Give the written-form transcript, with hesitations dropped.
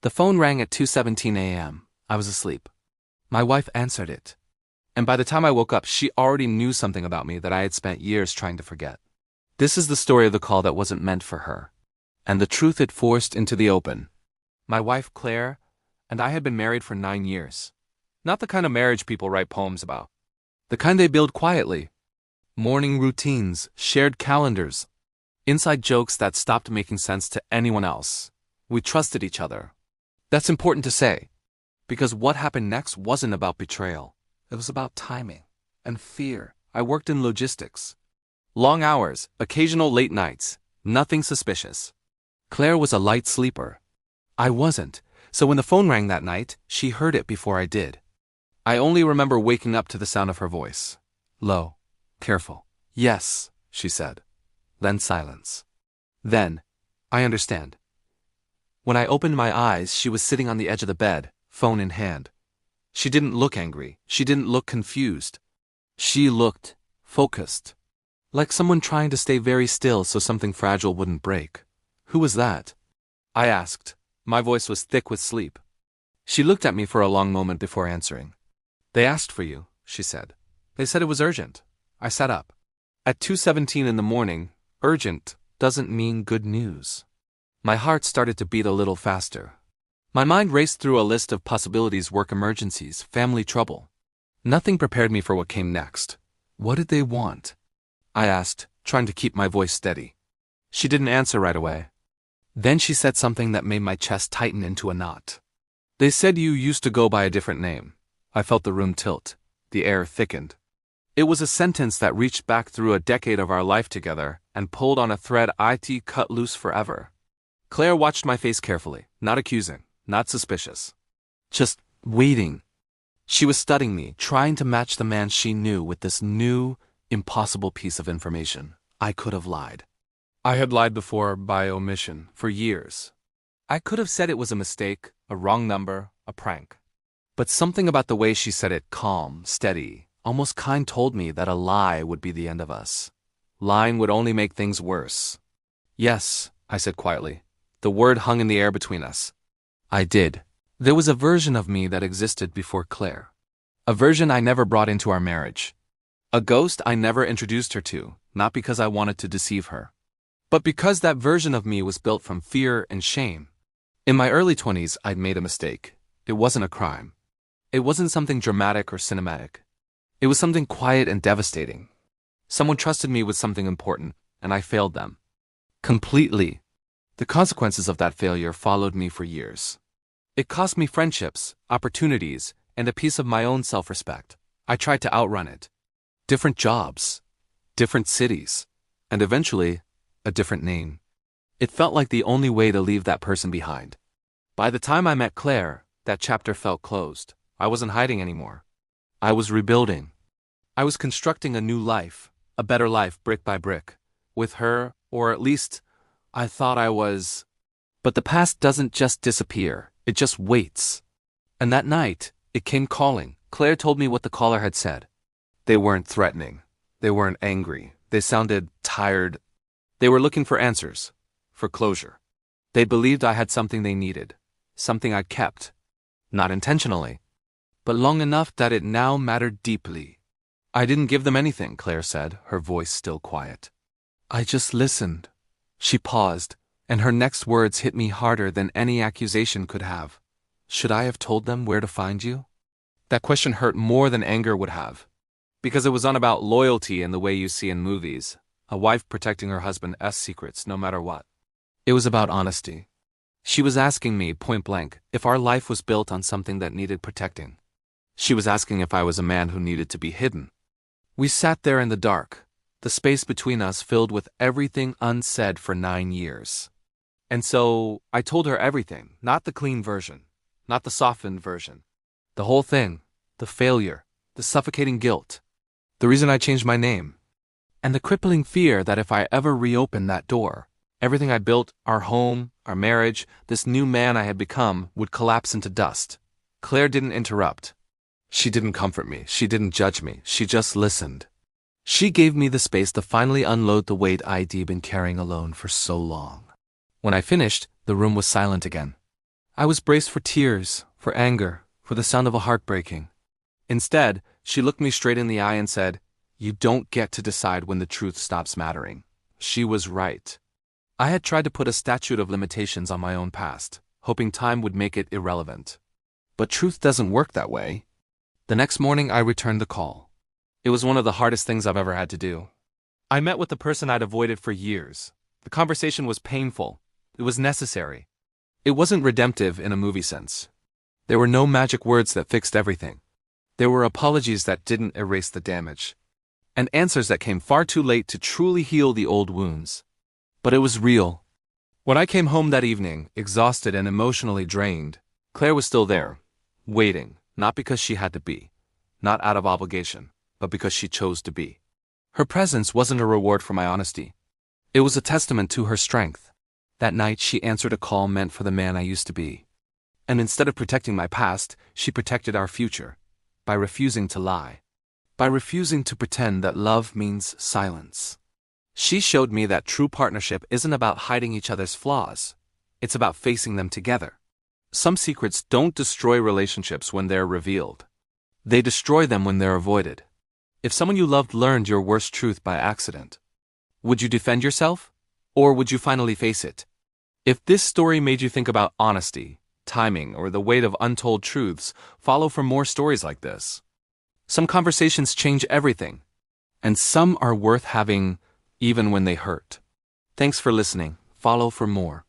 The phone rang at 2:17 a.m. I was asleep. My wife answered it. And by the time I woke up, she already knew something about me that I had spent years trying to forget. This is the story of the call that wasn't meant for her, and the truth it forced into the open. My wife, Claire, and I had been married for 9 years. Not the kind of marriage people write poems about. The kind they build quietly. Morning routines, shared calendars, inside jokes that stopped making sense to anyone else. We trusted each other. That's important to say, because what happened next wasn't about betrayal. It was about timing and fear. I worked in logistics. Long hours, occasional late nights, nothing suspicious. Claire was a light sleeper. I wasn't, so when the phone rang that night, she heard it before I did. I only remember waking up to the sound of her voice. Low, careful. Yes, she said. Then silence. Then, I understand. When I opened my eyes, she was sitting on the edge of the bed, phone in hand. She didn't look angry. She didn't look confused. She looked focused. Like someone trying to stay very still so something fragile wouldn't break. Who was that? I asked. My voice was thick with sleep. She looked at me for a long moment before answering. They asked for you, she said. They said it was urgent. I sat up. At 2:17 in the morning, urgent doesn't mean good news. My heart started to beat a little faster. My mind raced through a list of possibilities: work emergencies, family trouble. Nothing prepared me for what came next. What did they want? I asked, trying to keep my voice steady. She didn't answer right away. Then she said something that made my chest tighten into a knot. They said you used to go by a different name. I felt the room tilt. The air thickened. It was a sentence that reached back through a decade of our life together and pulled on a thread I'd cut loose forever. Claire watched my face carefully, not accusing, not suspicious. Just waiting. She was studying me, trying to match the man she knew with this new, impossible piece of information. I could have lied. I had lied before by omission, for years. I could have said it was a mistake, a wrong number, a prank. But something about the way she said it, calm, steady, almost kind, told me that a lie would be the end of us. Lying would only make things worse. Yes, I said quietly. The word hung in the air between us. I did. There was a version of me that existed before Claire. A version I never brought into our marriage. A ghost I never introduced her to, not because I wanted to deceive her, but because that version of me was built from fear and shame. In my early 20s, I'd made a mistake. It wasn't a crime. It wasn't something dramatic or cinematic. It was something quiet and devastating. Someone trusted me with something important, and I failed them. Completely. The consequences of that failure followed me for years. It cost me friendships, opportunities, and a piece of my own self-respect. I tried to outrun it. Different jobs, different cities, and eventually, a different name. It felt like the only way to leave that person behind. By the time I met Claire, that chapter felt closed. I wasn't hiding anymore. I was rebuilding. I was constructing a new life, a better life brick by brick, with her, or at least, I thought I was. But the past doesn't just disappear, it just waits. And that night, it came calling. Claire told me what the caller had said. They weren't threatening. They weren't angry. They sounded tired. They were looking for answers, for closure. They believed I had something they needed, something I kept. Not intentionally, but long enough that it now mattered deeply. I didn't give them anything, Claire said, her voice still quiet. I just listened. She paused, and her next words hit me harder than any accusation could have. Should I have told them where to find you? That question hurt more than anger would have. Because it was not about loyalty in the way you see in movies, a wife protecting her husband's secrets no matter what. It was about honesty. She was asking me, point blank, if our life was built on something that needed protecting. She was asking if I was a man who needed to be hidden. We sat there in the dark, the space between us filled with everything unsaid for 9 years. And so, I told her everything, not the clean version, not the softened version. The whole thing, the failure, the suffocating guilt, the reason I changed my name, and the crippling fear that if I ever reopened that door, everything I built, our home, our marriage, this new man I had become, would collapse into dust. Claire didn't interrupt. She didn't comfort me. She didn't judge me. She just listened. She gave me the space to finally unload the weight I'd been carrying alone for so long. When I finished, the room was silent again. I was braced for tears, for anger, for the sound of a heart breaking. Instead, she looked me straight in the eye and said, "You don't get to decide when the truth stops mattering." She was right. I had tried to put a statute of limitations on my own past, hoping time would make it irrelevant. But truth doesn't work that way. The next morning I returned the call. It was one of the hardest things I've ever had to do. I met with the person I'd avoided for years. The conversation was painful. It was necessary. It wasn't redemptive in a movie sense. There were no magic words that fixed everything. There were apologies that didn't erase the damage, and answers that came far too late to truly heal the old wounds. But it was real. When I came home that evening, exhausted and emotionally drained, Claire was still there, waiting, not because she had to be, not out of obligation, but because she chose to be. Her presence wasn't a reward for my honesty. It was a testament to her strength. That night she answered a call meant for the man I used to be. And instead of protecting my past, she protected our future, by refusing to lie, by refusing to pretend that love means silence. She showed me that true partnership isn't about hiding each other's flaws. It's about facing them together. Some secrets don't destroy relationships when they're revealed. They destroy them when they're avoided. If someone you loved learned your worst truth by accident, would you defend yourself? Or would you finally face it? If this story made you think about honesty, timing, or the weight of untold truths, follow for more stories like this. Some conversations change everything, and some are worth having even when they hurt. Thanks for listening. Follow for more.